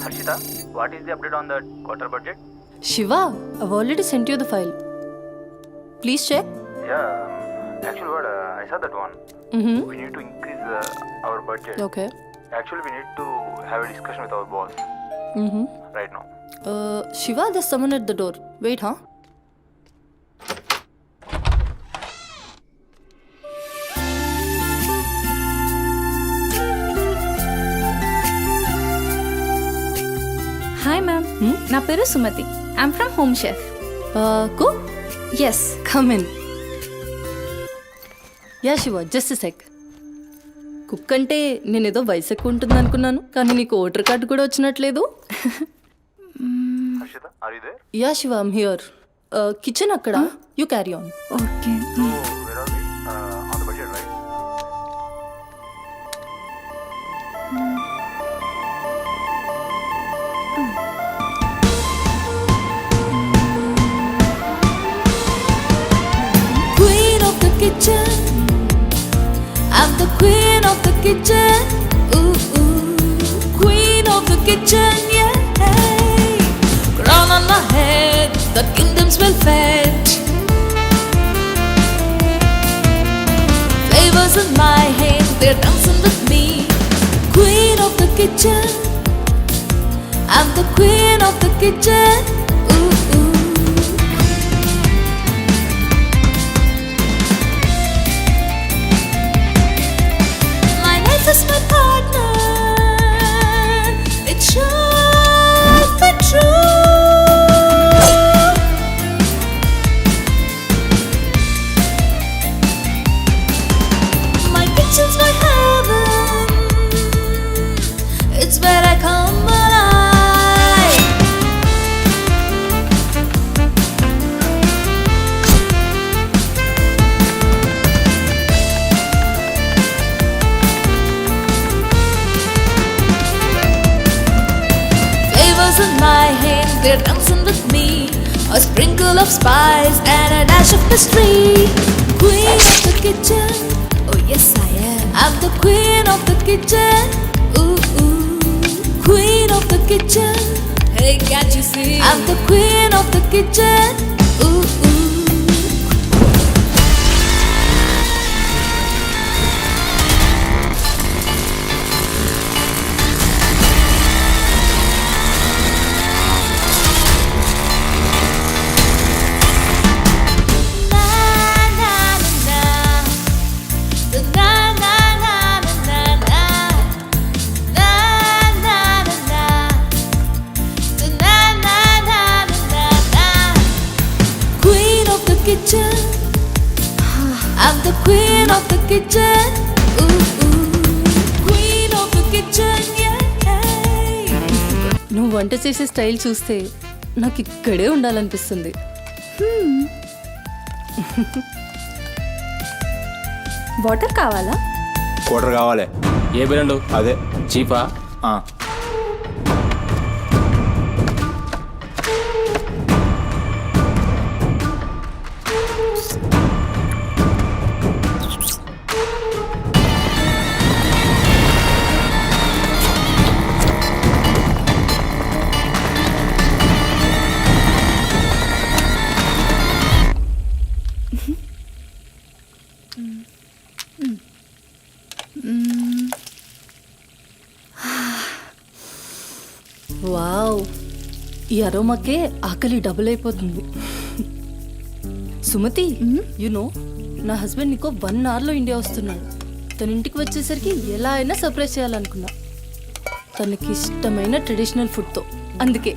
Harshita, what is the update on the quarter budget? Shiva, I've already sent you the file. Please check. Yeah, actually what, I saw that one. Mm-hmm. We need to increase our budget. Okay. Actually, we need to have a discussion with our boss Mm-hmm. right now. Shiva, there's someone at the door. Wait, huh? Hi ma'am నా పేరు Sumathi I'm from home chef Go. Yes Come in. Yeah Shiva, just sec. Cook అంటే నేనేదో వయసు ఎక్కువ ఉంటుంది అనుకున్నాను, కానీ నీకు ఓటర్ కార్డు కూడా వచ్చినట్లేదు. Harshita, are you there? Yeah Shiva, I'm here. Kitchen అక్కడ. You carry on. Okay So, where are we? On the budget, right? Queen of the kitchen, I'm the queen of the kitchen. Ooh, ooh. Queen of the kitchen, yeah. Crown on my head, the kingdoms will fed. Flavors in my hand, they're dancing with me. Queen of the kitchen, I'm the queen of the kitchen. Ooh, ooh. My life is my partner. It should be true. My kitchen's my heaven. It's where I come alive. Flavors in my hand, they're dancing with me. A sprinkle of spice and a dash of mystery. Queen of the kitchen, oh yes I am. I'm the queen of the kitchen. Ooh, ooh. Queen of the kitchen. Hey, can't you see? I'm the queen of the kitchen. Ooh, ooh. Queen of the kitchen, I'm the queen of the kitchen. Ooh, ooh. Queen of the kitchen, yeah. నువ్వు వంట చేసే style చూస్తే నాకు ఇక్కడే ఉండాలనిపిస్తుంది. Water కావాలా quarter కావాలి. ఏ brand? అదే చీపా? ఆ. వావ్, ఈ అరోమాకే ఆకలి డబుల్ అయిపోతుంది. సుమతి, నో నా హస్బెండ్ నీకో 1 అవర్లో ఇండియా వస్తున్నాడు. తన ఇంటికి వచ్చేసరికి ఎలా అయినా సర్ప్రైజ్ చేయాలనుకున్నా, తనకి ఇష్టమైన ట్రెడిషనల్ ఫుడ్తో. అందుకే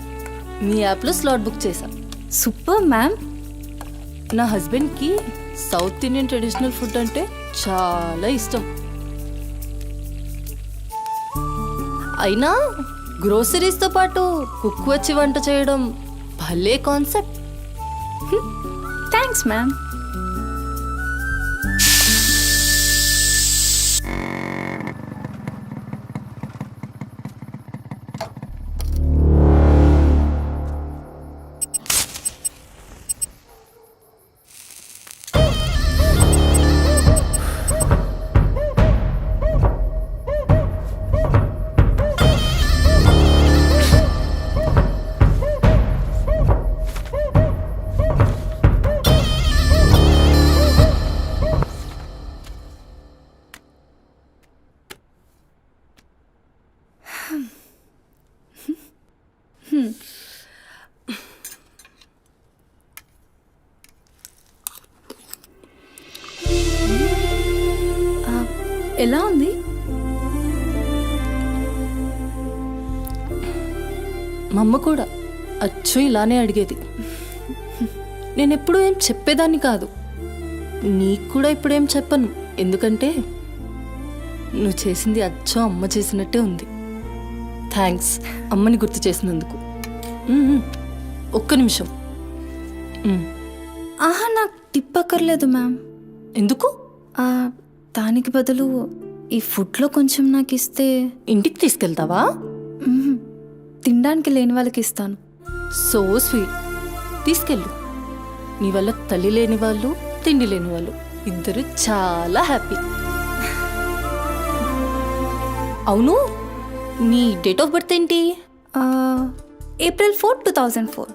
మీ యాప్లో స్లాట్ బుక్ చేశా. Super ma'am. నా హస్బెండ్కి సౌత్ ఇండియన్ ట్రెడిషనల్ ఫుడ్ అంటే చాలా ఇష్టం. అయినా గ్రోసరీస్తో పాటు కుక్ వచ్చి వంట చేయడం భలే కాన్సెప్ట్. Thanks ma'am. ఎలా ఉంది? మా అమ్మ కూడా అచ్చు ఇలానే అడిగేది. నేను ఎప్పుడూ ఏం చెప్పేదాన్ని కాదు. నీకు కూడా ఇప్పుడేం చెప్పను, ఎందుకంటే నువ్వు చేసింది అచ్చు అమ్మ చేసినట్టే ఉంది. థ్యాంక్స్ అమ్మని గుర్తు చేసినందుకు. ఒక్క నిమిషం. ఆహా, నాకు టిప్ అక్కర్లేదు మ్యామ్. ఎందుకు? దానికి బదులు ఈ ఫుడ్లో కొంచెం నాకు ఇస్తే. ఇంటికి తీసుకెళ్తావా? తినడానికి లేని వాళ్ళకి ఇస్తాను. So sweet. తీసుకెళ్ళు. నీ వల్ల తల్లి లేని వాళ్ళు, తిండి లేని వాళ్ళు ఇద్దరు చాలా హ్యాపీ. అవును, నీ డేట్ ఆఫ్ బర్త్ ఏంటి? April 4, 2004.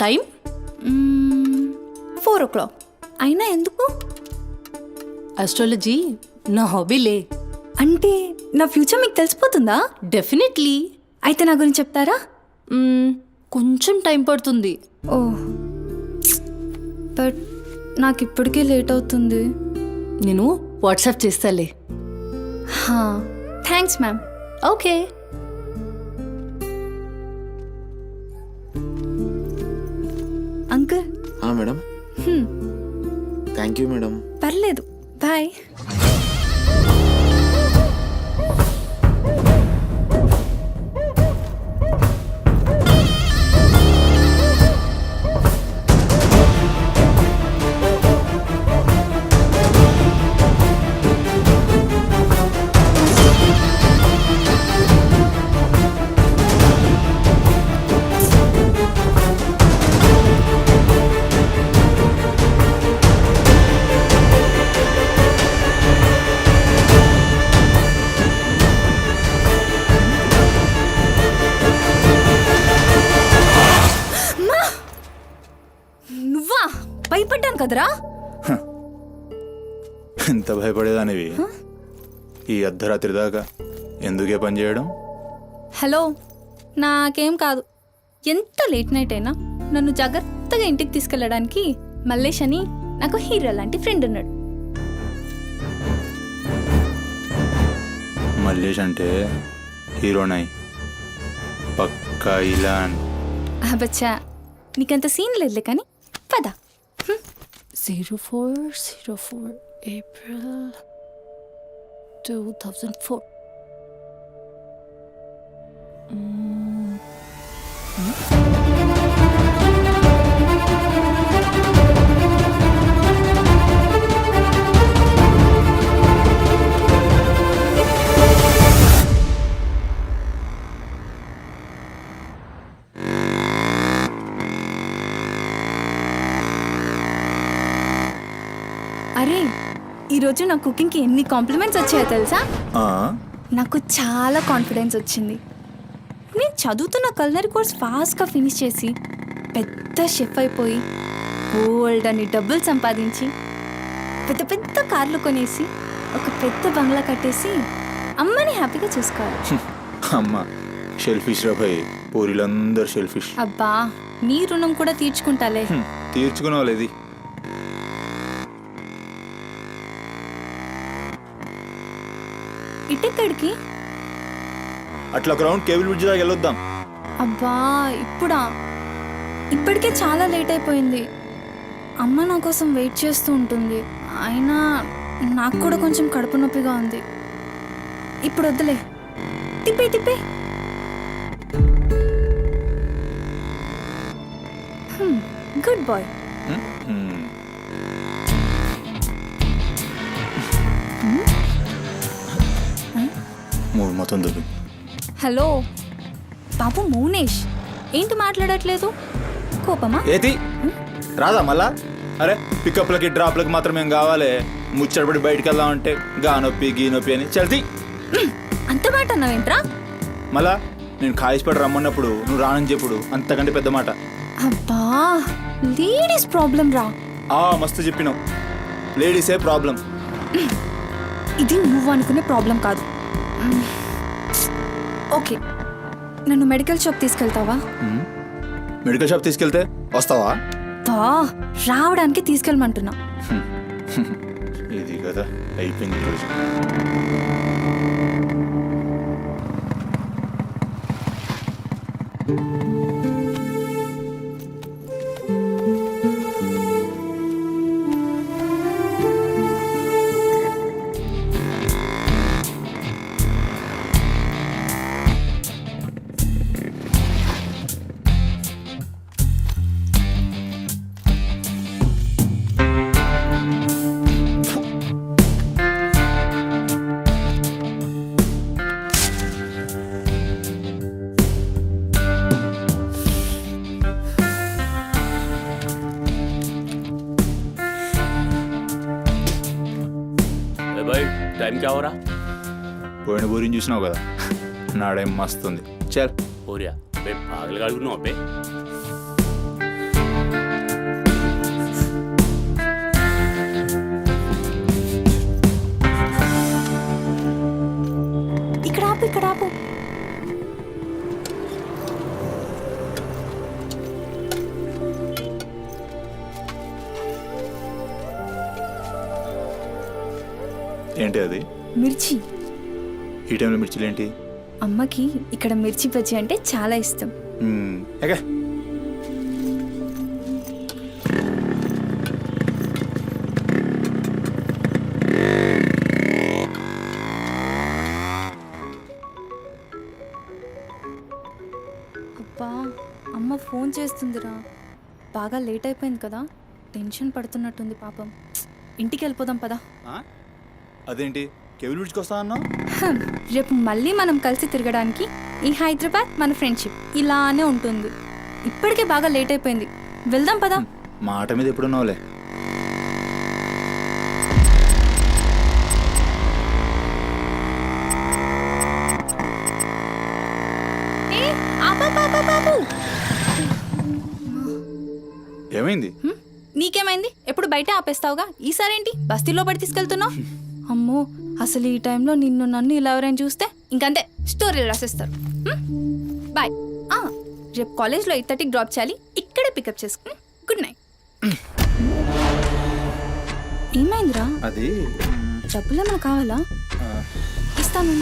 టైం? 4 o'clock. అయినా ఎందుకు? ఆస్ట్రాలజీ నా హాబీలే. అంటే నా ఫ్యూచర్ మీకు తెలిసిపోతుందా? డెఫినెట్లీ. అయితే నా గురించి చెప్తారా? కొంచెం టైం పడుతుంది. ఓ, బట్ నాకు ఇప్పటికే లేట్ అవుతుంది. నేను వాట్సాప్ చేస్తాలే. Thanks ma'am. Okay. Uncle. Madam. Thank you madam. పర్లేదు, బాయ్. నువ్వా? భయపడ్డాను కదరా. ఎంత భయపడేదానివి ఈ అర్ధరాత్రి దాకా? ఎందుకే పని చేయడం? హలో, నాకేం కాదు. ఎంత లేట్ నైట్ అయినా నన్ను జాగ్రత్తగా ఇంటికి తీసుకెళ్ళడానికి మల్లేష్ అని నాకు హీరో లాంటి ఫ్రెండ్ ఉన్నాడు. మల్లేష్ అంటే హీరోనై పక్కా ఇలాన్. బచ్చా, నీకంత సీన్ లేదులే కానీ పద. 0404 April 2004. అరే, ఈరోజు నా కుకింగ్కి ఎన్ని కాంప్లిమెంట్స్ వచ్చాయో తెలుసా? నాకు చాలా కాన్ఫిడెన్స్ వచ్చింది. నేను చదువుతున్న కల్నరీ కోర్స్ ఫాస్ట్గా ఫినిష్ చేసి పెద్ద షెఫ్ అయిపోయి గోల్డ్ అని డబ్బులు సంపాదించి పెద్ద పెద్ద కార్లు కొనేసి ఒక పెద్ద బంగ్లా కట్టేసి అమ్మని హ్యాపీగా చూసుకోవాలి. అమ్మ షెల్ఫిష్ రా భయ్, పూరిలందరూ షెల్ఫిష్. అబ్బా, నీ రుణం కూడా తీర్చుకుంటాలే. తీర్చుకునే వాళ్ళది. ఇటెక్కడికి? అట్లా గ్రౌండ్ కేబుల్ బ్రిడ్జ్ దాకా వెళ్ళొద్దాం. అబ్బా, ఇప్పుడా? ఇప్పటికే చాలా లేట్ అయిపోయింది. అమ్మ నా కోసం వెయిట్ చేస్తూ ఉంటుంది. అయినా నాకు కూడా కొంచెం కడుపు నొప్పిగా ఉంది. ఇప్పుడు వద్దులే, తిప్పే తిప్పే. Good boy. మూడు మొత్తం దుబ్బి. హలో బాబు మౌనేష్, ఏంటి మాట్లాడట్లేదు? కోపమా? ఏది రాదా మళ్ళా? అరే పికప్లకి డ్రాప్లకి మాత్రం ఏం కావాలి? ముచ్చటపడి బయటికి వెళ్దామంటే గా నొప్పి గీ నొప్పి అని చల్తీ. అంత మాట అన్నావేంట్రా? మళ్ళా నేను కాయిస్పడి రమ్మన్నప్పుడు నువ్వు రానని చెప్పుడు అంతకంటే పెద్ద మాట. అబ్బా, లేడీస్ ప్రాబ్లం రా. మస్తు చెప్పినావు, లేడీసే ప్రాబ్లం. ఇది నువ్వు అనుకునే ప్రాబ్లం కాదు. ఓకే, నన్ను మెడికల్ షాప్ తీసుకెళ్తావా? మెడికల్ షాప్ తీసుకెళ్తే వస్తావా? బా రావడానికి తీసుకెళ్ళమంటున్నా. ఇది కదా అయిపోయింది ఈరోజు. भाई टाइम क्या हो रहा? పోయిన బోరిని చూసినావు కదా, నాడేం మస్తుంది. చల్ हो रहा बे पागल गाड़ी नो बे. ఇక్కడ ఆపు, ఇక్కడ ఆపు. ఏంటి అది? మిర్చి. ఈ టైంలో మిర్చిలు ఏంటి? అమ్మకి ఇక్కడ మిర్చి బజ్జీ అంటే చాలా ఇష్టం. ఎగా అబ్బా అమ్మ ఫోన్ చేస్తుందిరా. బాగా లేట్ అయిపోయింది కదా, టెన్షన్ పడుతున్నట్టుంది పాపం. ఇంటికి వెళ్ళిపోదాం పదా. అదేంటి కేబుల్ బ్రిడ్జ్కి వస్తా అన్నావు? రేపు మళ్ళీ మనం కలిసి తిరగడానికి ఈ హైదరాబాద్ మన ఫ్రెండ్షిప్ ఇలానే ఉంటుంది. ఇప్పటికే బాగా లేట్ అయిపోయింది, వెళ్దాం పదా. మాట మీద ఎప్పుడున్నావులే. ఏమైంది? నీకేమైంది? ఎప్పుడు బయట ఆపేస్తావుగా, ఈసారేంటి బస్తీలో పడి తీసుకెళ్తున్నావు? అమ్మో, అసలు ఈ టైంలో నిన్ను నన్ను ఇలా ఎవరైనా చూస్తే ఇంకంతే, స్టోరీలు రాసేస్తారు. బాయ్. రేపు కాలేజ్లో 8:30కి డ్రాప్ చేయాలి, ఇక్కడే పికప్ చేసుకుని. Good night. ఏమైందిరా? అది డబ్బులు ఏమైనా కావాలా? ఇస్తాను.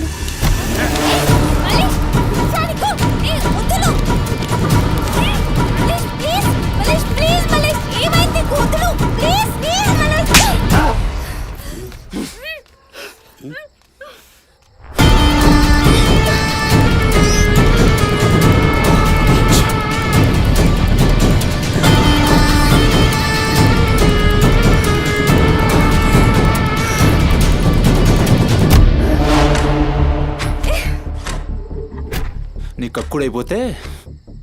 నీ కక్కుడైపోతే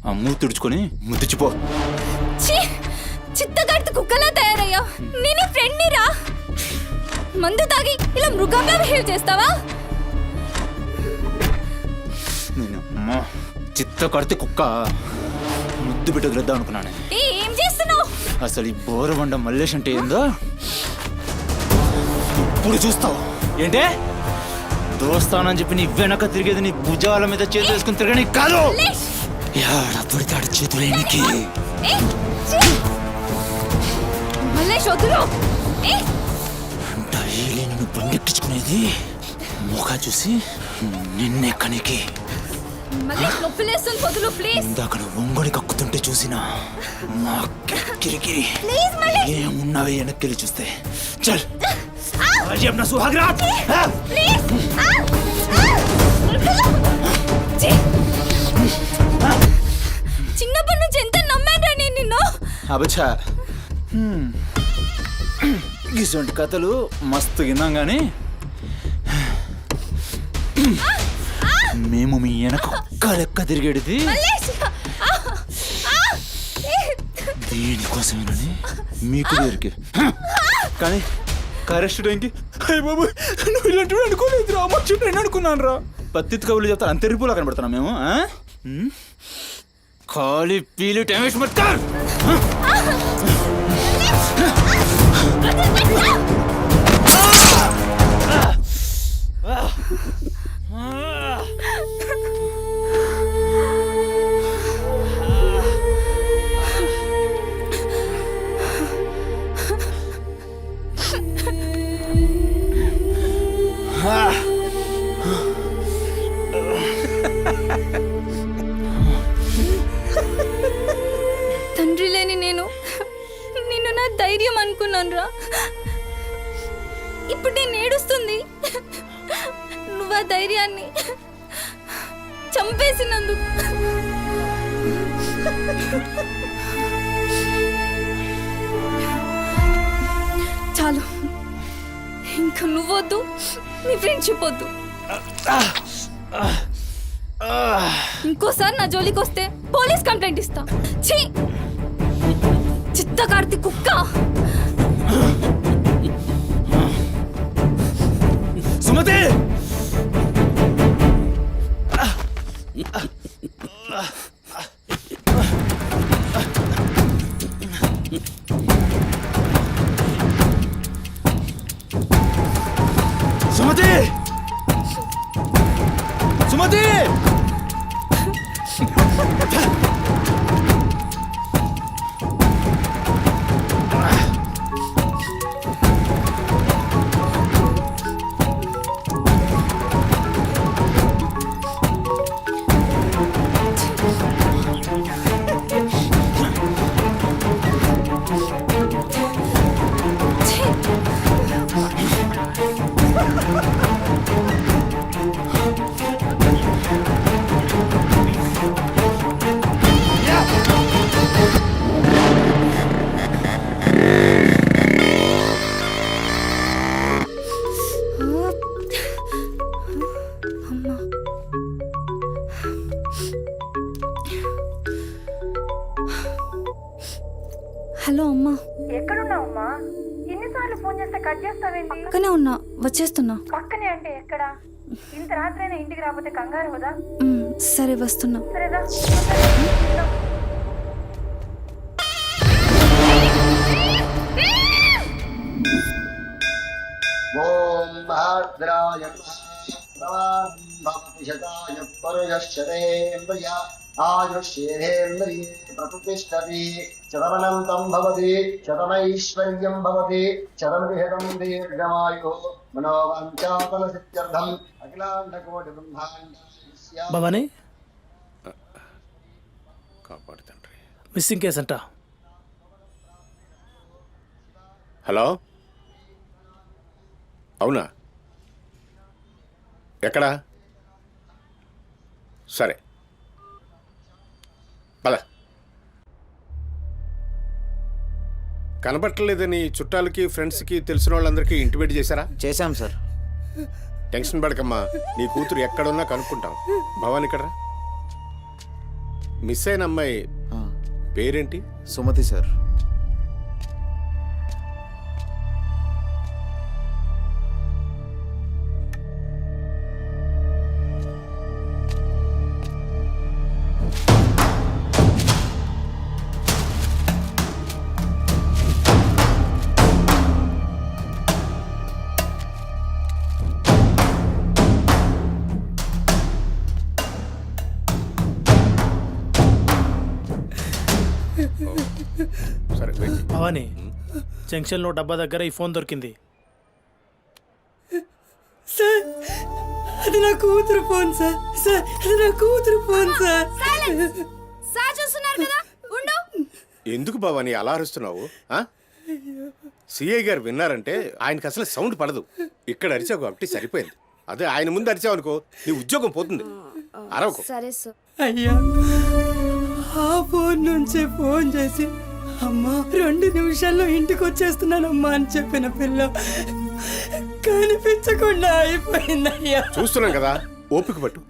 ఆ మూతి తుడుచుకొని ముద్దుచిపో. చిత్తగాడితో కుక్కలా తయారయ్యా. నేనే ఫ్రెండ్ని రా. మందు తాగి ఇలా మృగంగా బిహేవ్ చేస్తావా? చిత్త కడితే కుక్క ముద్దు బిడ్డ వదిలేద్దాం అనుకున్నాను. ఏం చేస్తున్నావు? అసలు ఈ బోరబండ మల్లేష్ అంటే ఏందో ఇప్పుడు చూస్తావు. ఏంటే దోస్తానని చెప్పి నీ వెనక తిరిగేది నీ భుజాల మీద చేతులు వేసుకుని తిరగని కాదు. పడితాడు చేతులేనికి. డైలీ నిన్ను బండెక్కించుకునేది ముఖ చూసి నిన్నెక్కనికి. ఇందాక ఒంగడి కక్కుతుంటే చూసినా మా కిరికిరి ఏమున్నావే వెనక్కి చూస్తే. చల్ अपना सुहाग रात చిన్నప్పటి నుంచి ఎంత నమ్మాను నేను నిన్ను. అబచ్చా ఇటువంటి కథలు మస్తు విన్నాం కానీ మేము మీ వెనక ఒక్క లెక్క తిరిగేది దేనికోసమేనని మీకు దొరికి. కానీ కరెస్ట్ టైంకి అయ్య బాబు నువ్వు ఇలాంటి అనుకోలేదు రా, మంచి ఫ్రెండ్ అనుకున్నాను రా. పత్తిత్ కబులు చెప్తాను అంతే రిపులా కనబడుతున్నాం మేము. ఖాళీ పీలి టైం వేస్ట్ మత్ కర్. ధైర్యం అనుకున్నాను రా. ఇప్పుడు నేను ఏడుస్తుంది నువ్వు ఆ ధైర్యాన్ని చంపేసినందుకు. చాలు, ఇంకా నువ్వొద్దు, నీ ఫ్రెండ్షిప్ వద్దు. ఇంకోసారి నా జోలికి వస్తే పోలీస్ కంప్లైంట్ ఇస్తా. ఛీ, చిత్తకార్తి కుక్క. సుమతి సుమతి సుమతి హలో అమ్మా. ఎక్కడున్నావమ్మా? ఎన్నిసార్లు ఫోన్ చేస్తే కట్ చేస్తావేంటి? పక్కనే ఉన్నా, వచ్చేస్తున్నా. పక్కనే అంటే ఎక్కడ? ఇంత రాత్రైనా ఇంటికి రాకపోతే కంగారు కదా? సరే వస్తున్నా. సరేదా? ఓం భద్రాయ భవతి శతాయ పరుయశ్చరేంద్రియ ఆయుష్యేంద్రియే ప్రతిష్టతి శతమనంతం భవతి శతమైశ్వర్యం భవతి శతమృహతం దీర్ఘమాయు మనోవాంఛాఫల సిద్ధ్యర్థం అఖిలాండకోటి బ్రహ్మాండ భవానీ, కాపాడు తండ్రి. మిస్సింగ్ కేసు అంట. హలో, అవునా? ఎక్కడా? సరే పద. కనబట్టలేదని చుట్టాలకి ఫ్రెండ్స్కి తెలిసిన వాళ్ళందరికీ ఇంటిమేట్ చేశారా? చేశాం సార్. టెన్షన్ పడకమ్మా, నీ కూతురు ఎక్కడున్నా కనుక్కుంటాం. భవాని ఇక్కడ మిస్ అయిన అమ్మాయి పేరేంటి? సుమతి సార్. సరే వెయిట్. భవానీ, జంక్షన్లో డబ్బా దగ్గర ఈ ఫోన్ దొరికింది. సార్, అది నా కూతురు ఫోన్ సార్. సార్, అది నా కూతురు ఫోన్ సార్. సార్ చూస్తున్నారు కదా, ఉండు. ఎందుకు భవాని అలా అరుస్తున్నావు? సిఐ గారు విన్నారంటే ఆయనకి అసలు సౌండ్ పడదు. ఇక్కడ అరిచావు కాబట్టి సరిపోయింది. అదే ఆయన ముందు అరిచావు అనుకో, నీ ఉద్యోగం పోతుంది. అరవకు. సరే సార్. అయ్యా, ఆ ఫోన్ నుంచే ఫోన్ చేసి అమ్మా 2 నిమిషాల్లో ఇంటికి వచ్చేస్తున్నానమ్మా అని చెప్పిన పిల్ల కనిపించకుండా అయిపోయిందయ్యా. చూస్తున్నాం కదా, ఓపిక పట్టు.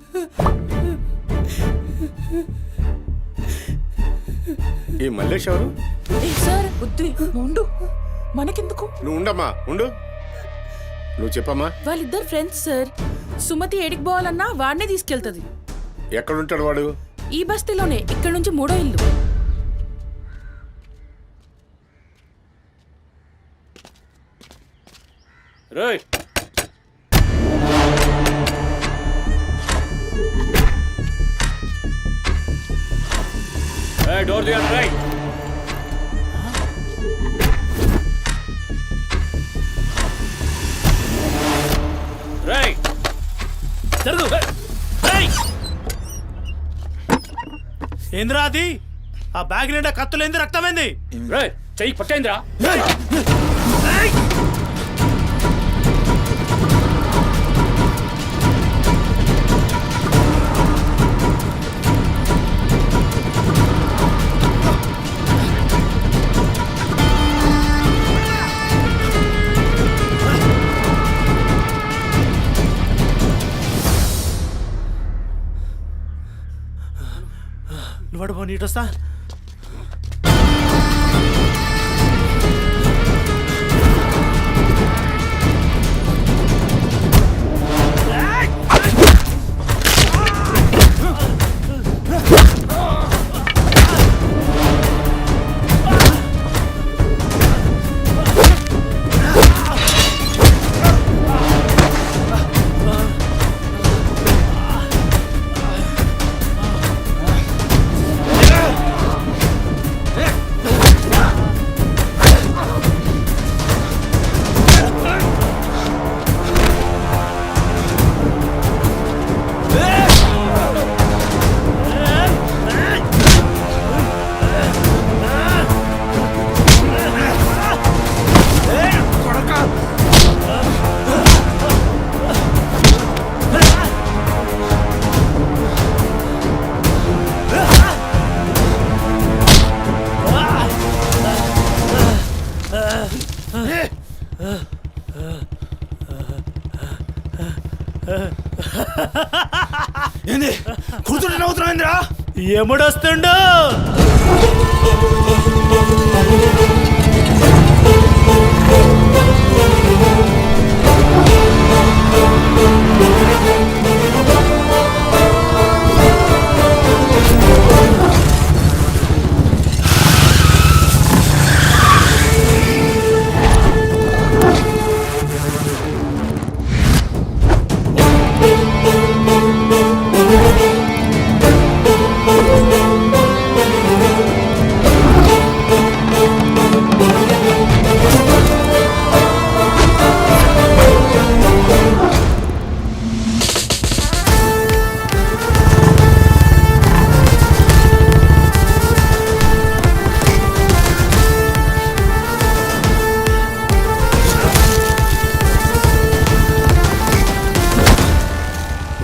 ఈ మల్లేష్ ఎవరు? సార్ వద్దు, ఉండు, మనకెందుకు? నువ్వు ఉండమ్మా, ఉండు. నువ్వు చెప్పమ్మా. వాళ్ళిద్దరు ఫ్రెండ్స్ సార్. సుమతి ఏడికి పోవాలన్నా వాడినే తీసుకెళ్తుంది. ఎక్కడుంటాడు వాడు? ఈ బస్తీలోనే, ఇక్కడ నుంచి 3వ ఇల్లు. రైట్. డోర్ తీయండి. రైట్. రైట్. జరుగు. ఏంద్రా అది? ఆ బ్యాగ్ నిండా కత్తులేంది, రక్తమైంది? రైట్. చెయ్యి పట్టైందిరా. నువ్వు నీటొస్తా. ఏంది కూర్చుంటే నవ్వుతున్నాయిందిరా? ఎముడొస్తుండు.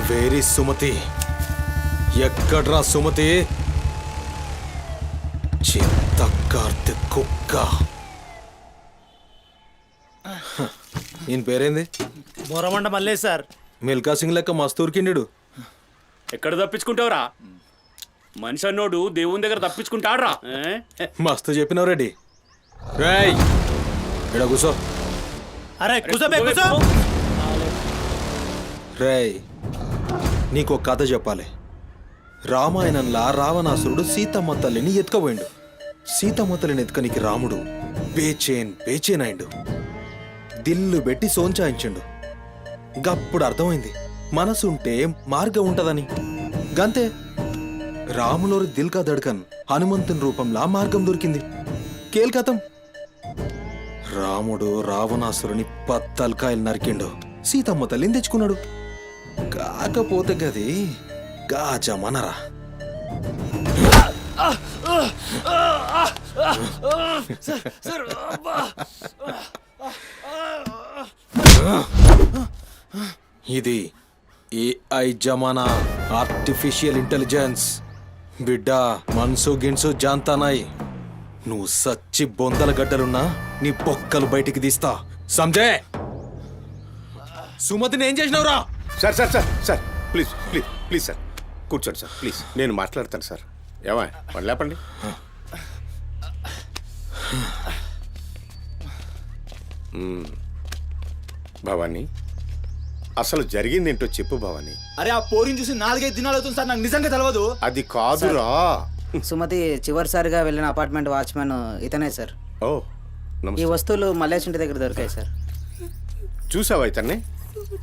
వేరి సుమతి, ఎక్కడ్రా సుమతి? చింత కార్తె కుక్క. ఈయన పేరేంది? బోరమండ మల్లేష్ సార్. మిల్కా సింగ్ లెక్క మస్తూర్కిండు. ఎక్కడ తప్పించుకుంటావురా? మనిషి అన్నోడు దేవుని దగ్గర తప్పించుకుంటాడ్రా. మస్తు చెప్పినావు రెడ్డి. రేయ్ ఇక్కడ కూసో. అరే కూసోబే కూసో. రేయ్ నీకు ఒక కథ చెప్పాలి. రామాయణంలా రావణాసురుడు సీతమ్మ తల్లిని ఎత్తుకపోయిండు. సీతమ్మ తల్లిని ఎత్తుకనికి రాముడు బేచేన్ అయిండు. దిల్లు పెట్టి సోంచాయించిండు. గప్పుడు అర్థమైంది మనసుంటే మార్గం ఉంటదని. గంతే, రాములోరి దిల్ కా దడ్కన్ హనుమంతుని రూపంలా మార్గం దొరికింది. కేల్కతం రాముడు రావణాసురుని పత్తల్కాయలు నరికిండు. సీతమ్మ తల్లిని తెచ్చుకున్నాడు. కాకపోతే గది గాజమనరా. ఇది ఏఐ జమానా, ఆర్టిఫిషియల్ ఇంటెలిజెన్స్. బిడ్డ మనసు గిన్సు జాంతానాయ్. నువ్వు సచ్చి బొందల గడ్డలున్నా నీ పొక్కలు బయటికి తీస్తా. సంజయ్, సుమతిని ఏం చేసినవురా? Sir sir sir sir please please please sir కూర్చోండి సార్ ప్లీజ్. నేను మాట్లాడతాను సార్. ఏమా వాళ్ళు లేపండి. భవానీ, అసలు జరిగింది ఏంటో చెప్పు భవానీ. అరే ఆ పోరిని చూసి 4-5 దినాలు అవుతుంది సార్, నాకు నిజంగా తెలియదు. అది కాదురా. సుమతి చివరిసారిగా వెళ్ళిన అపార్ట్మెంట్ వాచ్మెన్ ఇతనే సార్. ఓ ఈ వస్తువులు మల్లేష్ ఇంటి దగ్గర దొరికాయి సార్. చూసావా ఇతన్ని?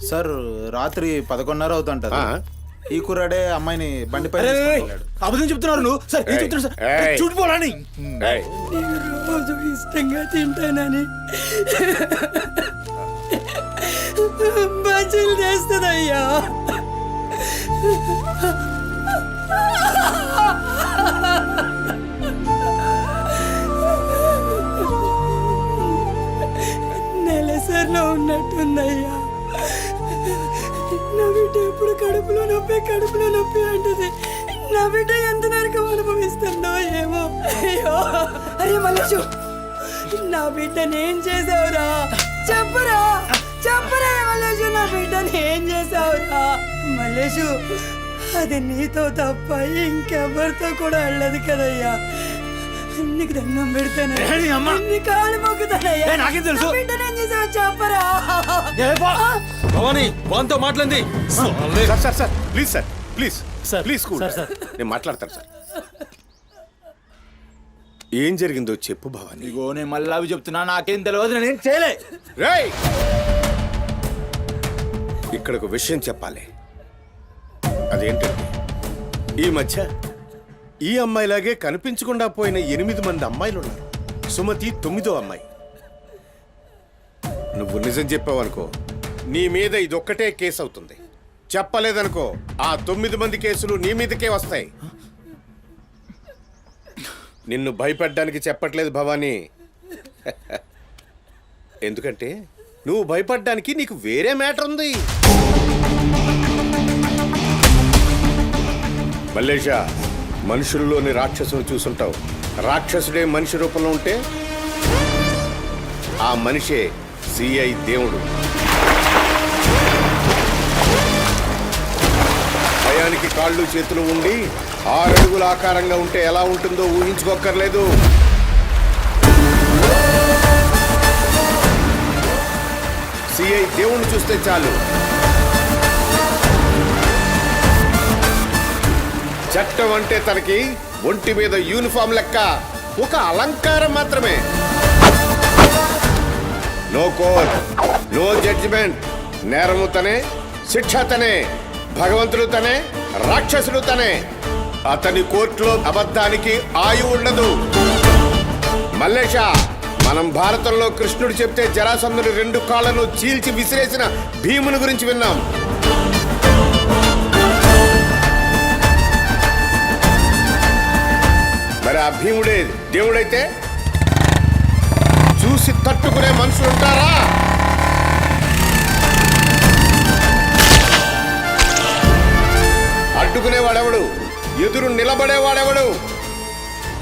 సార్ రాత్రి 11:30 అవుతుంటది. ఈ కుర్రాడే అమ్మాయిని బండిపై అబద్ధం చెప్తున్నారు. నువ్వు సార్ ఏం చెప్తున్నారు సార్? చూడిపోవాలని రోజు ఇష్టంగా తింటానని బజ్జీలు చేస్తుందయ్యా. నొప్పి కడుపులో నొప్పి అంటది. నా బిడ్డ ఎంత నరకం అనుభవిస్తుందో ఏమో. అయ్యో అరే మల్లేషు, నా బిడ్డని ఏం చేసావురా? చెప్పురా చెప్పురా మల్లేషు, నా బిడ్డని ఏం చేసావురా? మల్లేషు, అది నీతో తప్ప ఇంకెవరితో కూడా వెళ్ళదు కదయ్యా. నీకు దండం పెడతాను, నీ కాళ్ళు మొక్కుతానయ్యా. నాకేం తెలుసు? నా బిడ్డని ఏం చేసావు చెప్పరా? భవానీ వాంతో మాట్లాడింది. Sir sir sir please sir please sir, please cool. Sir, sir. నేను మాట్లాడతాను సార్. ఏం జరిగిందో చెప్పు భవాని. ఇగో నేను మళ్ళీ అవి చెప్తున్నా, నాకేం తెలియదు, నేను చేయలే. రేయ్, ఇక్కడ ఒక విషయం చెప్పాలి. అదేంటంటే ఈ మధ్య ఈ అమ్మాయిలాగే కనిపించకుండా పోయిన 8 మంది అమ్మాయిలు ఉన్నారు. సుమతి 9వ అమ్మాయి. నువ్వు నిజం చెప్పావనుకో, నీ మీద ఇదొక్కటే కేసు అవుతుంది. చెప్పలేదనుకో, ఆ 9 మంది కేసులు నీ మీదకే వస్తాయి. నిన్ను భయపడ్డానికి చెప్పట్లేదు భవానీ. ఎందుకంటే నువ్వు భయపడ్డానికి నీకు వేరే మ్యాటర్ ఉంది. మల్లేషా, మనుషుల్లోని రాక్షసుని చూసుంటావు. రాక్షసుడే మనిషి రూపంలో ఉంటే ఆ మనిషే సిఐ దేవుడు. భయానికి కాళ్ళు చేతులు ఉండి 6 అడుగుల ఆకారంగా ఉంటే ఎలా ఉంటుందో ఊహించుకోక్కర్లేదు. సిఐ దేవుణ్ణి చూస్తే చాలు, చట్టం అంటే తనకి ఒంటి మీద యూనిఫామ్ లెక్క ఒక అలంకారం మాత్రమే. No court, no judgement. నేరము తనే, శిక్ష తనే, భగవంతుడు తనే, రాక్షసుడు తనే. అతని కోర్టులో అబద్ధానికి ఆయువు ఉండదు. మల్లేష, మనం భారతంలో కృష్ణుడు చెప్తే జరాసంధుడు 2 కాళ్ళను చీల్చి విసిరేసిన భీముని గురించి విన్నాం. మరి ఆ భీముడే దేవుడైతే చూసి తట్టుకునే మనుషులు ఉంటారా? అడ్డుకునేవాడెవడు? ఎదురు నిలబడేవాడెవడు?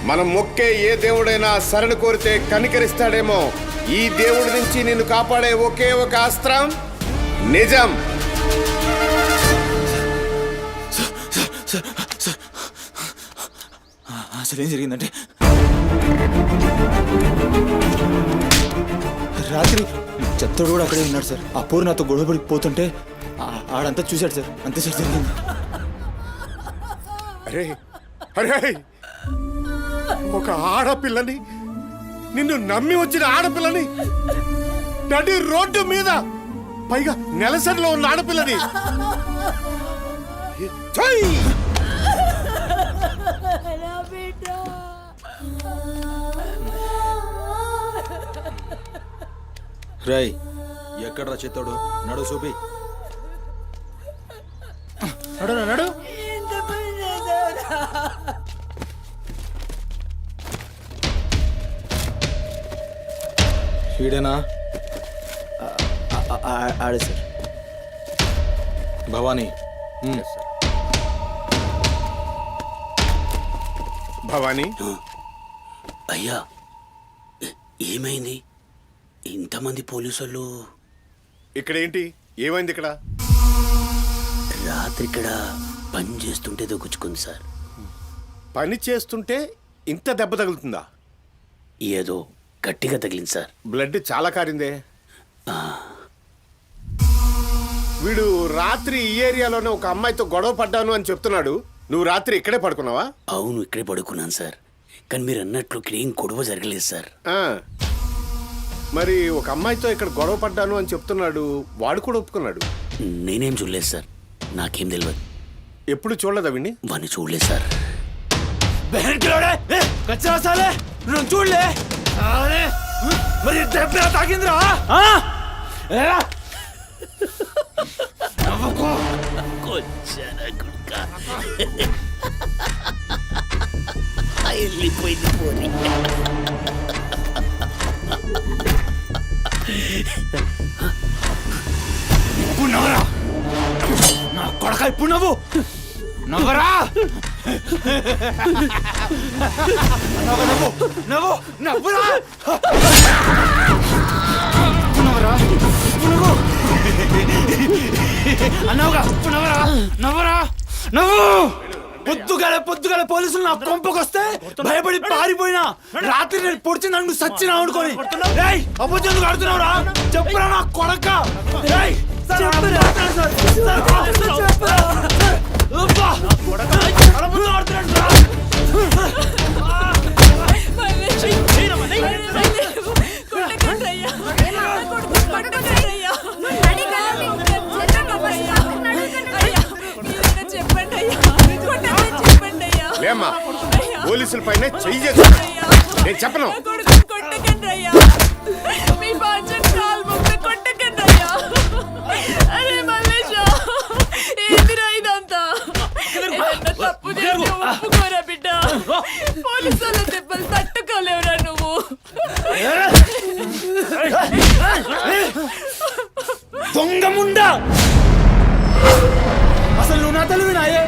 మనం మొక్కే ఏ దేవుడైనా శరణు కోరితే కనికరిస్తాడేమో. ఈ దేవుడి నుంచి నిన్ను కాపాడే ఒకే ఒక అస్త్రం నిజం. అసలు ఏం జరిగిందంటే, రాత్రి చెత్తోడు కూడా అక్కడే ఉన్నాడు సార్. ఆ పూర్ నాతో గొడవపడి పోతుంటే ఆడంతా చూశాడు సార్. అంతే సార్ జరిగింది. అరే అరే, ఒక ఆడపిల్లని, నిన్ను నమ్మి వచ్చిన ఆడపిల్లని నడి రోడ్డు మీద, పైగా నెలసరిలో ఉన్న ఆడపిల్లని ఛై! రై ఎక్కడ్రా చెత్తోడు? నడు చూపి. నడు నడు. వీడేనా? ఆడే సార్. భవానీ. భవానీ, అయ్యా, ఏమైంది? ఇంతమంది పోలీసులు ఇక్కడ ఏంటి? ఏమైంది ఇక్కడ? రాత్రి ఇక్కడ పని చేస్తుంటే దొక్కుచుకుంది సార్. పని చేస్తుంటే ఇంత దెబ్బ తగులుతుందా? ఏదో గట్టిగా తగిలింది సార్. బ్లడ్ చాలా కారిందే. వీడు రాత్రి ఈ ఏరియాలోనే ఒక అమ్మాయితో గొడవ పడ్డాను అని చెప్తున్నాడు. నువ్వు రాత్రి ఇక్కడే పడుకున్నావా? అవును, ఇక్కడే పడుకున్నాను సార్. కానీ మీరు అన్నట్లు ఇక్కడ ఏం గొడవ జరగలేదు సార్. మరి ఒక అమ్మాయితో ఇక్కడ గొడవ పడ్డాను అని చెప్తున్నాడు, వాడు కూడా ఒప్పుకున్నాడు. నేనేం చూడలేదు సార్, నాకేం తెలియదు. ఎప్పుడు చూడలేదా విని? వాడిని చూడలేదు సార్. చూడలే మరి దెబ్బ తాకిందిరా? వెళ్ళిపోయింది పోనీ. నా కొడక కొడక ఇప్పుడు నవ్వు నవ్వరా నవ్వు నవ్వు నవ్వురా నవ్వరా నవ్వు అన్నావుగా నవ్వరా నవ్వరా నవ్వు పొద్దుగాల పోలీసులు నా కొంపకొస్తే భయపడి పారిపోయినా రాత్రి నేను పొడిచి నన్ను సచ్చినా అనుకోని అబద్ధం ఆడుతున్నావురా చెప్పురా నా కొడక లేమ్మా పోలీసుల పైన చెయ్యి నేను చెప్పను. బిడ్డ పోలీసుల దెబ్బలు తట్టుకోలేవురా నువ్వు. దొంగ ముండా అసలు నువ్వు నా తల్లివి నాయే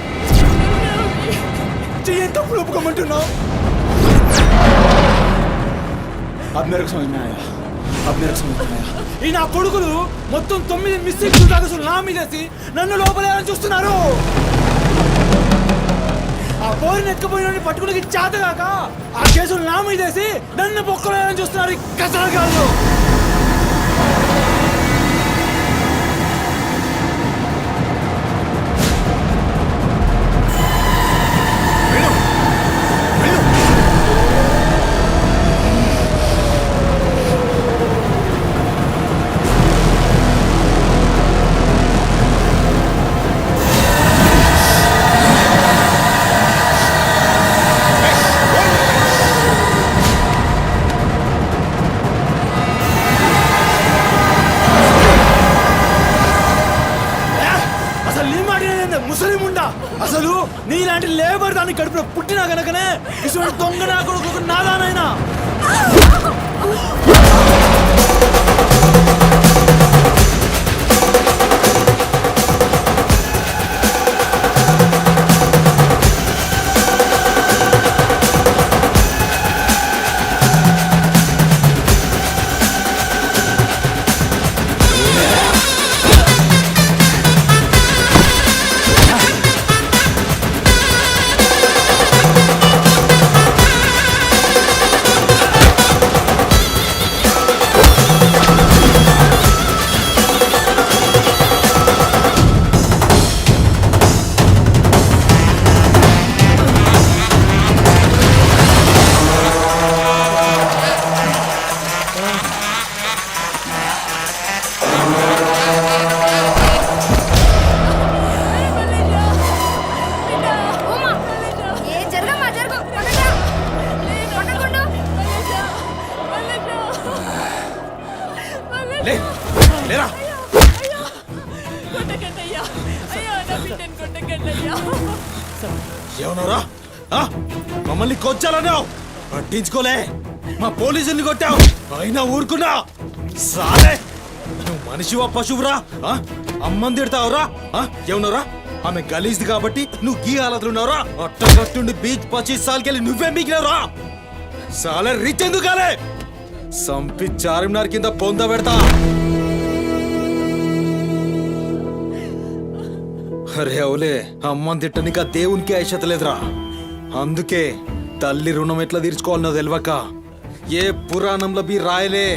చెయ్యి తప్పులు ఒప్పుకోమంటున్నావు. अब मेरे को समझ में आया ఈ నా కొడుకులు మొత్తం 9 మిస్టేక్స్ దాకా నా మీదేసి నన్ను లోపలేయాలని చూస్తున్నారు. ఆ పోరిని ఎత్తుకుపోయిన పట్టుకుని చేతగాక ఆ కేసులు నా మీదేసి నన్ను పొక్కలేయాలని చూస్తున్నారు. కసరగాళ్ళు అసలు నీలాంటి లేబర్ దాన్ని కడుపులో పుట్టినా గనకనే ఇటువంటి దొంగ నా కొడుకు నాదానైనా లేరా ఏమన్నారా మమ్మల్ని కొచ్చాలన్నావు పట్టించుకోలే మా పోలీసుల్ని కొట్టావు అయినా ఊరుకున్నా సాలే నువ్వు మనిషివా పశువురా అమ్మని తిడతావురా ఏమన్నారా ఆమె గలీజ్ది కాబట్టి నువ్వు గీ హాలతులు ఉన్నావురా అట్టగట్టుండి బీచ్ 25 సార్కెళ్ళి నువ్వే మిగిలినవురా సాలే రిచ్ ఎందుకు కాలే సంపి చార్మినార్ కింద పొంద పెడతా అరే అవులే అమ్మని తిట్టనిక దేవునికి ఐషత లేదురా అందుకే తల్లి రుణం ఎట్లా తీర్చుకోవాలనో తెలియక ఏ పురాణంలో బి రాయలే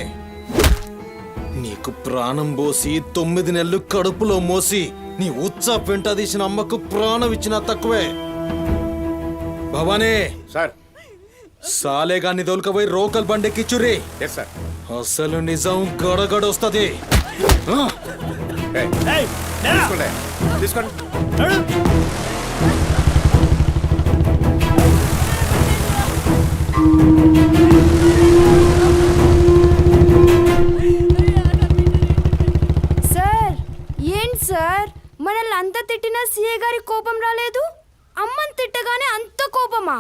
నీకు ప్రాణం పోసి 9 నెలలు కడుపులో మోసి నీ ఉచ్చ పెంట తీసిన అమ్మకు ప్రాణం ఇచ్చినా తక్కువే. భవానీ సార్ సాలే గాన్ని తోలుకపోయి రోకల్ బండెక్కిచ్చుర్రి. అసలు నిజం గడగడొస్తది. తీసుకోండి సార్ ఏంటి సార్ మనల్ని అంత తిట్టినా సీఏ గారి కోపం రాలేదు, అమ్మని తిట్టగానే అంత కోపమా?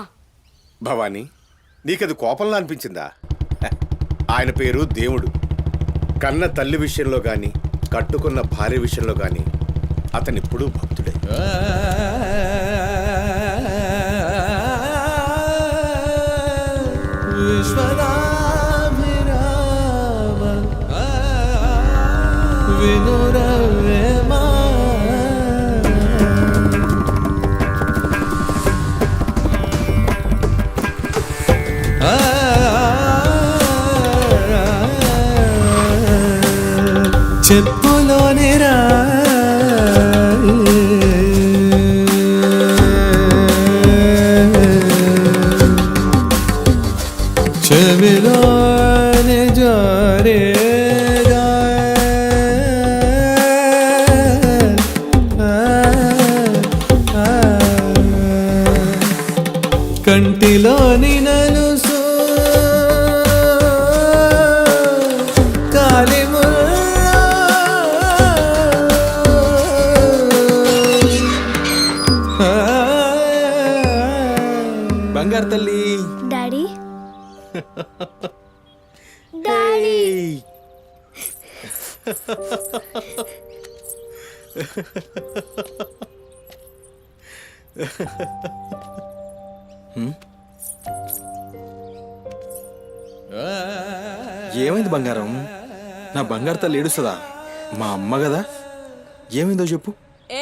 భవానీ నీకది కోపంలా అనిపించిందా? ఆయన పేరు దేవుడు. కన్న తల్లి విషయంలో గాని కట్టుకున్న భార్య విషయంలో గాని అతనిప్పుడు భక్తుడే. విశ్వదాభిరామ వినురవేమా చెప్పులోని రా చెవిలోని జరే కంటిలోని నలుసు బంగారు తల్లి డాడీ డాడీ ఏమైంది బంగారం? నా బంగారు తల్లి ఏడుస్తుందా? మా అమ్మ కదా, ఏమైందో చెప్పు.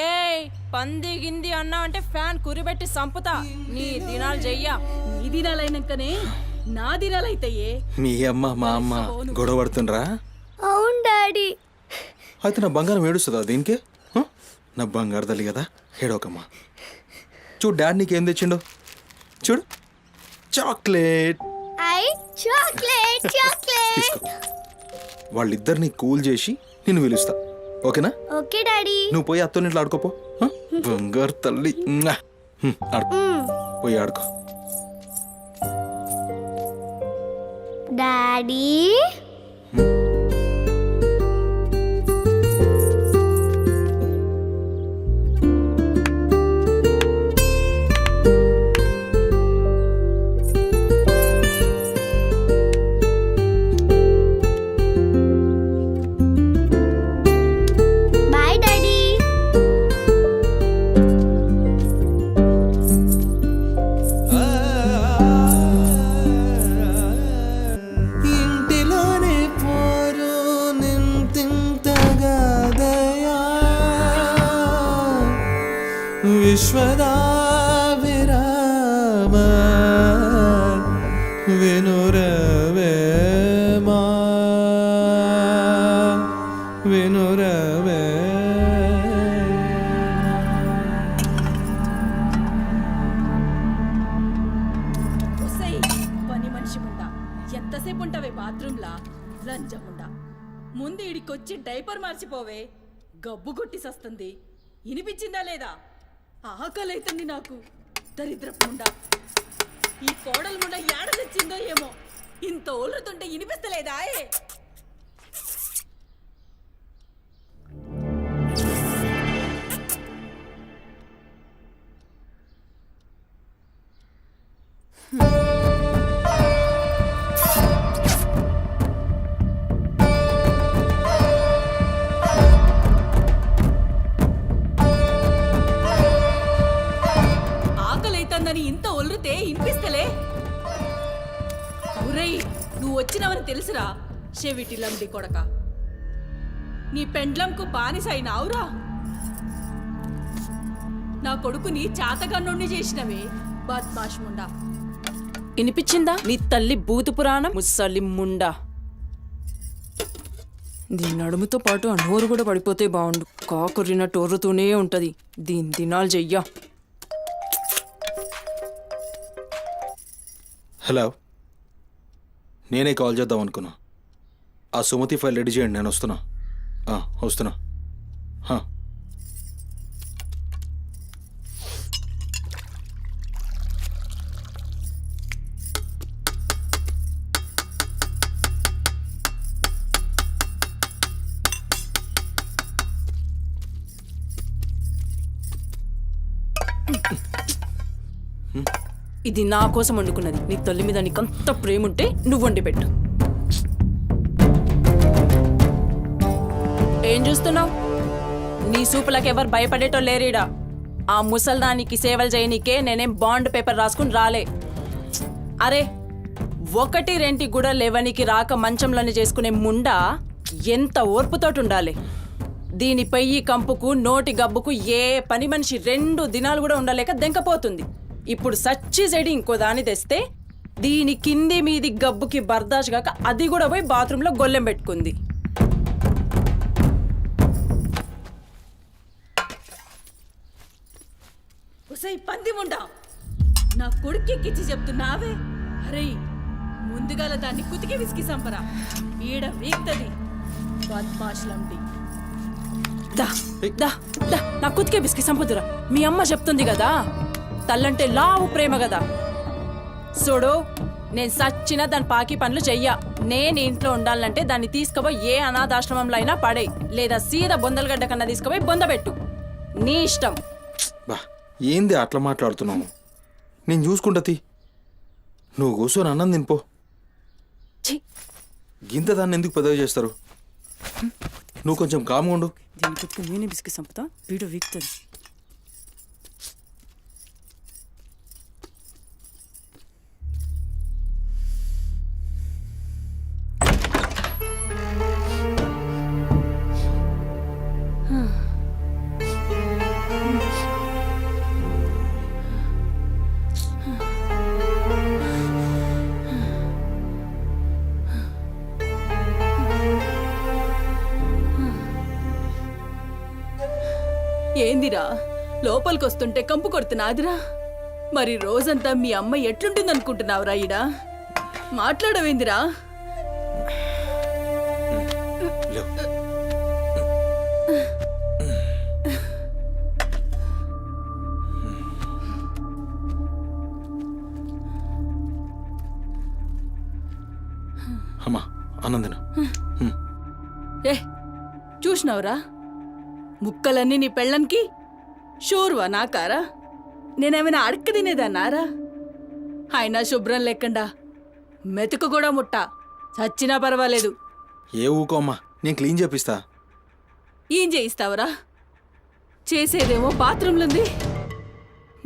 ఏయ్ పంది గింది అన్నా అంటే ఫ్యాన్ కురిబెట్టి సంపుతా. నీ దినాలు చెయ్యా. నీ దినాలైనాకనే నా దినాలైతాయే. మీ అమ్మ మా అమ్మ గొడవ పడుతుండ్రా? అవును డాడీ. అయితే నా బంగారం ఏడుస్తుందా దీనికే? నా బంగారు తల్లి కదా, ఏడోకమ్మా. చూడు డాడీ నీకేం తెచ్చిండు, చూడు చాక్లెట్. Chocolate chocolate. తీసుకో. వాళ్ళిద్దరిని కూల్ చేసి నిన్ను పిలుస్తా, ఓకేనా? Okay daddy. నువ్వు పోయి అత్తోనింట్లో ఆడుకోపో. బంగారు తల్లి ఆడుకో, పోయి ఆడుకో. డాడీ విశ్వదాభిరామ వినురవేమా వినురవే. పని మనిషి ముండా ఎంతసేపు ఉంటావే బాత్రూంలా? లంజముండా, ముందు ఇడికొచ్చి డైపర్ మార్చిపోవే. గబ్బు కొట్టి సస్తుంది. వినిపించిందా లేదా? ఆకలైతుంది నాకు. దరిద్రపుండా, ఈ కోడలు ముండ ఏడ తెచ్చిందో ఏమో. ఇంత ఓలుతుంటే వినిపిస్తలేదా? ఆకలైతుందని ఇంత ఒల్లుతే వినిపిస్తలే? ఒరేయ్, నువ్వు వచ్చినవని తెలుసురా చెవిటిలండి కొడక. నీ పెండ్లంకు బానిసైనావురా. నా కొడుకుని చాతగన్నుణ్ణి చేసినవే బద్మాష్ ముండా. వినిపించిందా నీ తల్లి భూత పురాణం? ముసలి ముండా, దీని నడుముతో పాటు ఆ నోరు కూడా పడిపోతే బాగుండు. కాకురినట్టు ఒర్రుతూనే ఉంటది. దీని దినాలు చెయ్యా. హలో, నేనే కాల్ చేద్దాం అనుకున్నా. ఆ సుమతి ఫైల్ రెడీ చేయండి, నేను వస్తున్నా. వస్తున్నా. ఇది నా కోసం వండుకున్నది. నీ తల్లి మీద నీకంత ప్రేమ ఉంటే నువ్వు వండి పెట్టు. ఏం చూస్తున్నావు? నీ సూపులకు ఎవరు భయపడేటో లేరీడా. ఆ ముసల్దానికి సేవలు చేయనీకే నేనేం బాండ్ పేపర్ రాసుకుని రాలే. అరే 1-2 కూడా లేవనికి రాక మంచంలోనే చేసుకునే ముండా ఎంత ఓర్పుతోటి ఉండాలి. దీనిపై ఈ కంపుకు నోటి గబ్బుకు ఏ పని మనిషి 2 దినాలు కూడా ఉండలేక దెంకపోతుంది. ఇప్పుడు సచ్చి చెడి ఇంకో దాన్ని తెస్తే దీని కింది మీది గబ్బుకి బర్దాష్ కాక అది కూడా పోయి బాత్రూంలో గొల్లెం పెట్టుకుంది. పంది ముండా నా కొడుకెక్కిచ్చి చెప్తున్నావే. అరే ముందుగాల దాన్ని కుతికి విసికి సంపరా, ఈడ వీక్తది బద్మాష్లంటి. దా దా దా నా కుతికే విసికి సంపదురా. మీ అమ్మ చెప్తుంది కదా, తల్లంటే లావు ప్రేమ కదా. చూడు, నేను సచ్చిన దాని పాకి పనులు చెయ్యా. నేను ఇంట్లో ఉండాలంటే దాన్ని తీసుకుపోయి ఏ అనాథాశ్రమంలో అయినా పడే, లేదా సీదా బొందలగడ్డ కన్నా తీసుకుపోయి బొందబెట్టు. నీ ఇష్టం. బా ఏంది అట్లా మాట్లాడుతున్నావు? నేను చూసుకుంటా తీ. నువ్వు కూర్చొని అన్నం తినిపో. గింత దాన్ని ఎందుకు పెద్దగా చేస్తారు? నువ్వు కొంచెం కామ్గా ఉండు. దీని కుతికి నేనే బిస్కి సంపుతా, వీడు వీక్తుంది. ఏందిరా లోపలికొస్తుంటే కంపు కొడుతున్నాదిరా? మరి రోజంతా మీ అమ్మ ఎట్లుంటుందనుకుంటున్నావురా? ఈడా మాట్లాడవేందిరా? అమ్మా ఆనందన చూసినావురా, ముక్కలన్నీ నీ పెళ్ళనికి షూర్వా నాకారా? నేనేమైనా అడక్క తినేదన్నారా? అయినా శుభ్రం లేకుండా మెతుకు కూడా ముట్ట, చచ్చినా పర్వాలేదు. ఏ ఊకో అమ్మా, నేను క్లీన్ చేపిస్తా. ఏం చేయిస్తావురా? చేసేదేమో బాత్రూంలుంది,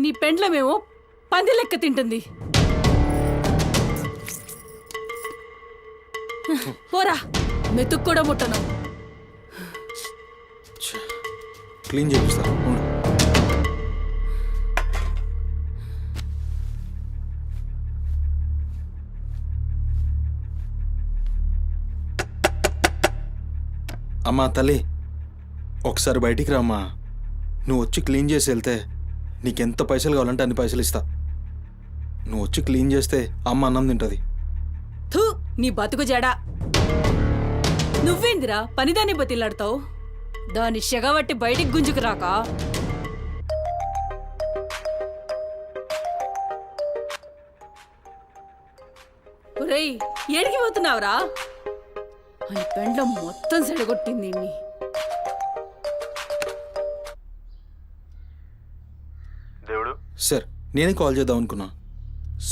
నీ పెండ్లమేమో పంది లెక్క తింటుంది. పోరా, మెతుకు కూడా ముట్టను. క్లీన్ చేపిస్తా. అమ్మా తల్లి, ఒకసారి బయటికి రామ్మా. నువ్వు వచ్చి క్లీన్ చేసి వెళ్తే నీకెంత పైసలు కావాలంటే అన్ని పైసలు ఇస్తా. నువ్వు వచ్చి క్లీన్ చేస్తే అమ్మ అన్నం తింటుంది. థూ, నీ బతుకు జడా. నువ్వేందిరా పనిదాన్ని బతిలాడతావు? దాని షెగబట్టి బయటికి గుంజుకు రాక. ఒరేయ్, ఏడికి పోతున్నావురా? అని పెండ్లం మొత్తం సెడగొట్టింది. దేవుడు సార్, నేనే కాల్ చేద్దాం అనుకున్నా.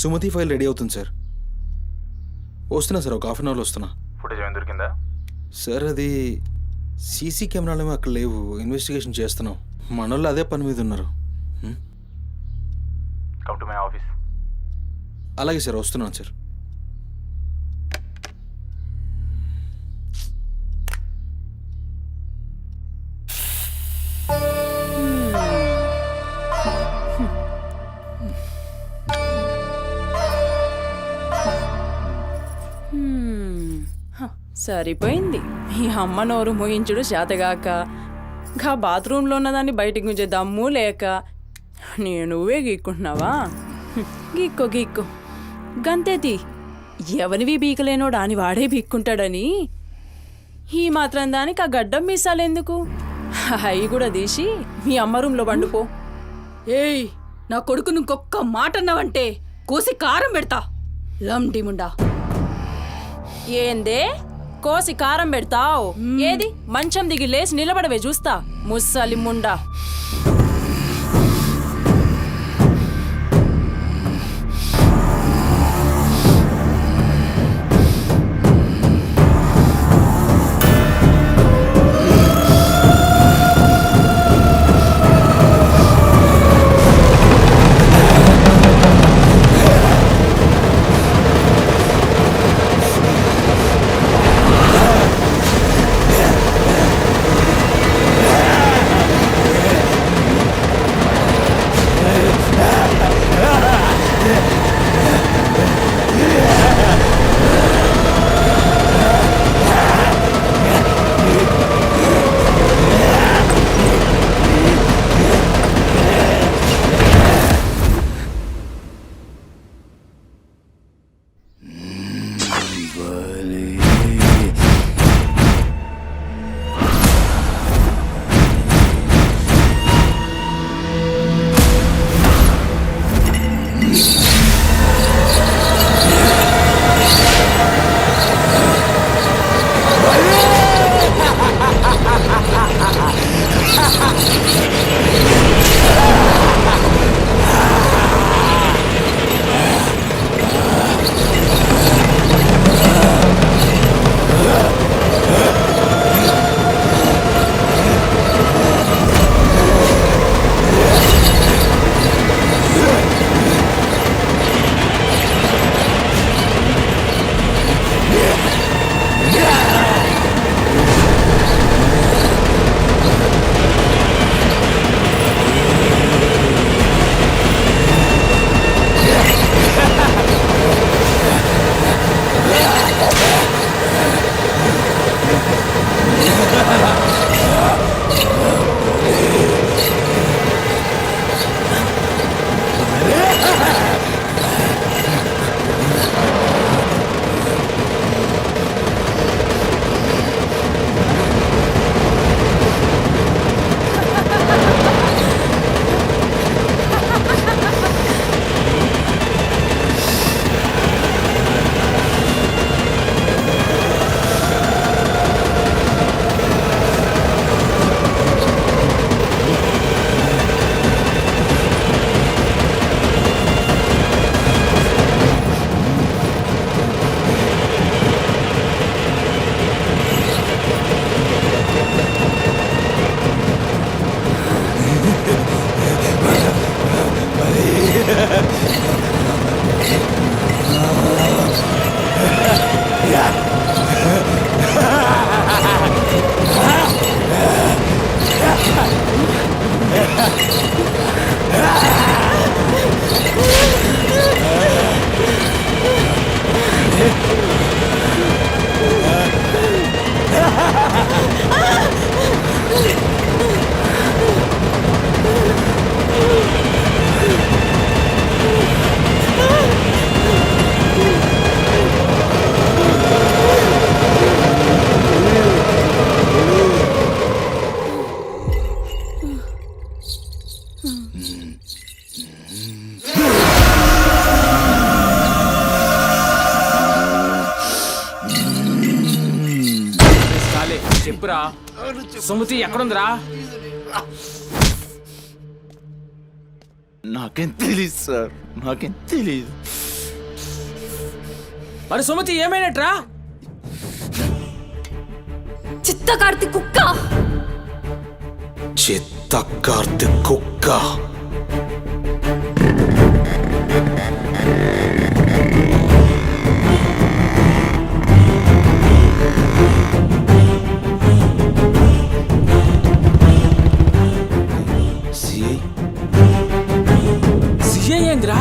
సుమతి ఫైల్ రెడీ అవుతుంది సార్. వస్తున్నా సార్, ఒక హాఫ్ అన్ అవర్లో వస్తున్నా. ఫుటేజ్ ఏమైనా దొరికిందా? సార్ అది సీసీ కెమెరాలు అక్కడ లేవు, ఇన్వెస్టిగేషన్ చేస్తున్నాం. మనోళ్ళు అదే పని మీద ఉన్నారు. Come to my office. అలాగే సార్, వస్తున్నాను సార్. సరిపోయింది. ఈ అమ్మ నోరు మోయించుడు చేతగాక, గా బాత్రూంలో ఉన్నదాన్ని బయటికి గుంజే దమ్ము లేక నువ్వే గీక్కుంటున్నావా? గీక్కో గీక్కో, గంతేతి. ఎవరివి బీకలేనోడా అని వాడే బీక్కుంటాడని ఈ మాత్రం దానికి ఆ గడ్డం మీసాలెందుకు? అవి కూడా తీసి మీ అమ్మ రూంలో వండుకో. ఏయ్, నా కొడుకు ఇంకొక్క మాట అన్నావంటే కోసి కారం పెడతా. లండి ముండా. ఏందే కోసి కారం పెడతావు? ఏది మంచం దిగి లేచి నిలబడవే చూస్తా, ముస్సలి ముండా. చెప్పురా సుమతి ఎక్కడుందిరా? నాకేం తెలీదు సార్, నాకేం తెలీదు. మరి సుమతి ఏమైనట్రా? చిత్త కార్తీ కుక్క. చిత్త కార్తీక్ కుక్క. సిఐ ఏందిరా?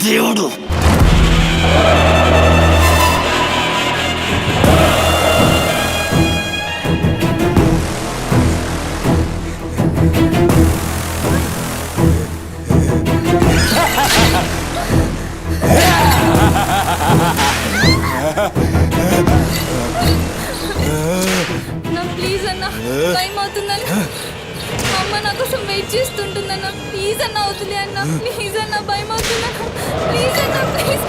దేవుడు నా ప్లీజ్ అన్న, టైం అవుతుందన్న. అమ్మ నా కోసం వెయిట్ చేస్తుంటుందన్న. ప్లీజ్ అన్న వదిలే అన్న, ప్లీజ్ అన్న, భయం అవుతుందన్న. ప్లీజ్ అన్న, ప్లీజ్.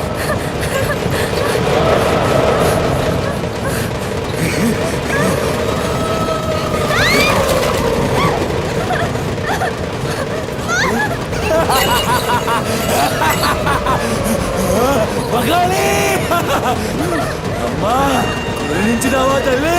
మగాలి అమ్మా నుంచి రావా తల్లి.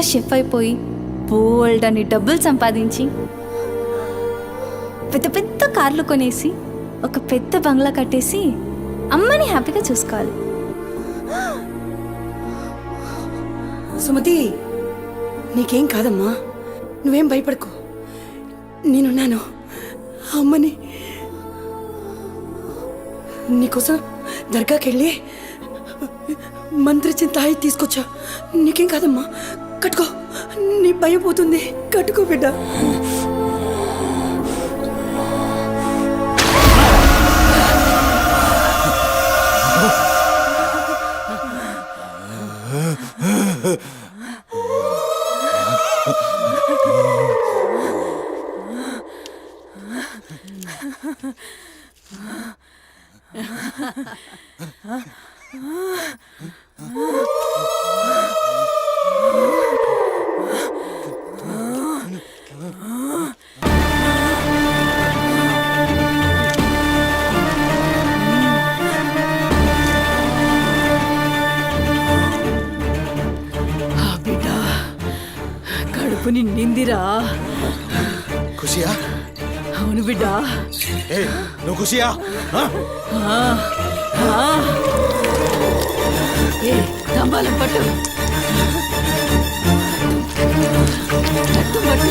షెఫ్ అయిపోయి బోల్డ్ అని డబ్బులు సంపాదించి పెద్ద పెద్ద కార్లు కొనేసి ఒక పెద్ద బంగ్లా కట్టేసి అమ్మని హ్యాపీగా చూసుకోవాలి. సుమతి, నీకేం కాదమ్మా, నువ్వేం భయపడకు, నేనున్నాను. అమ్మని నీకోసం దర్గాకెళ్ళి మంత్రిచ్చిన తాయి తీసుకొచ్చా. నీకేం కాదమ్మా, కట్టుకో, నీ భయం పోతుంది. కట్టుకో బిడ్డ. ఖుషీరా ఖుషియా అవును బిడ్డ ఏ నువ్వు ఖుషియా ఏ తంబాలం పట్టు పట్టు పట్టు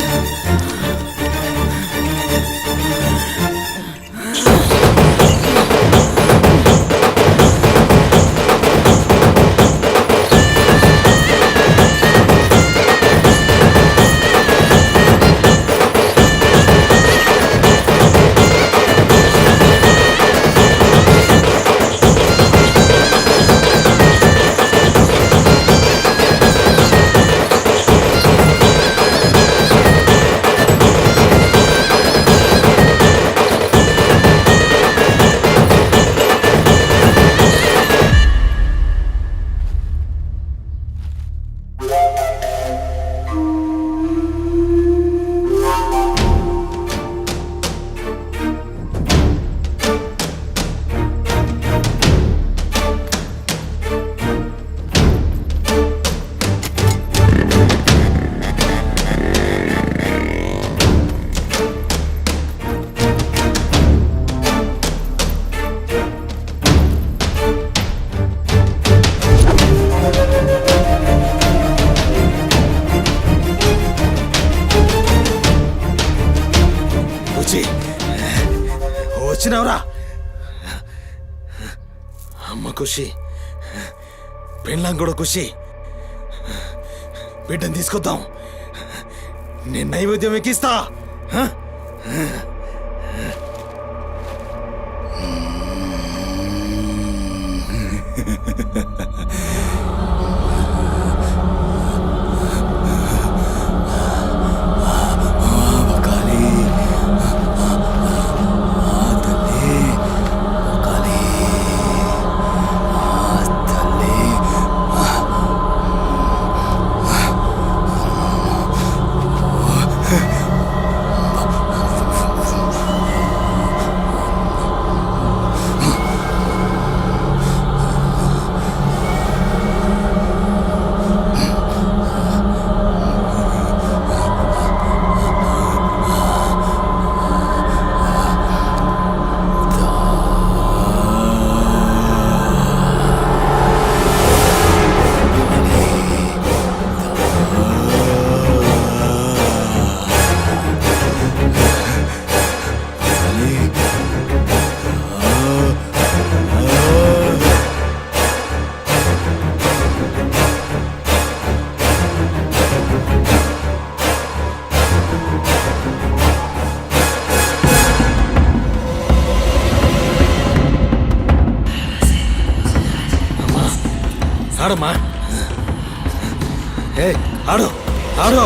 వచ్చినావురా అమ్మ ఖుషి పెళ్ళాం కూడా ఖుషి బిడ్డను తీసుకొద్దాం నేను నైవేద్యం ఎక్కిస్తా ఆడమ్మా ఏ ఆడు ఆడు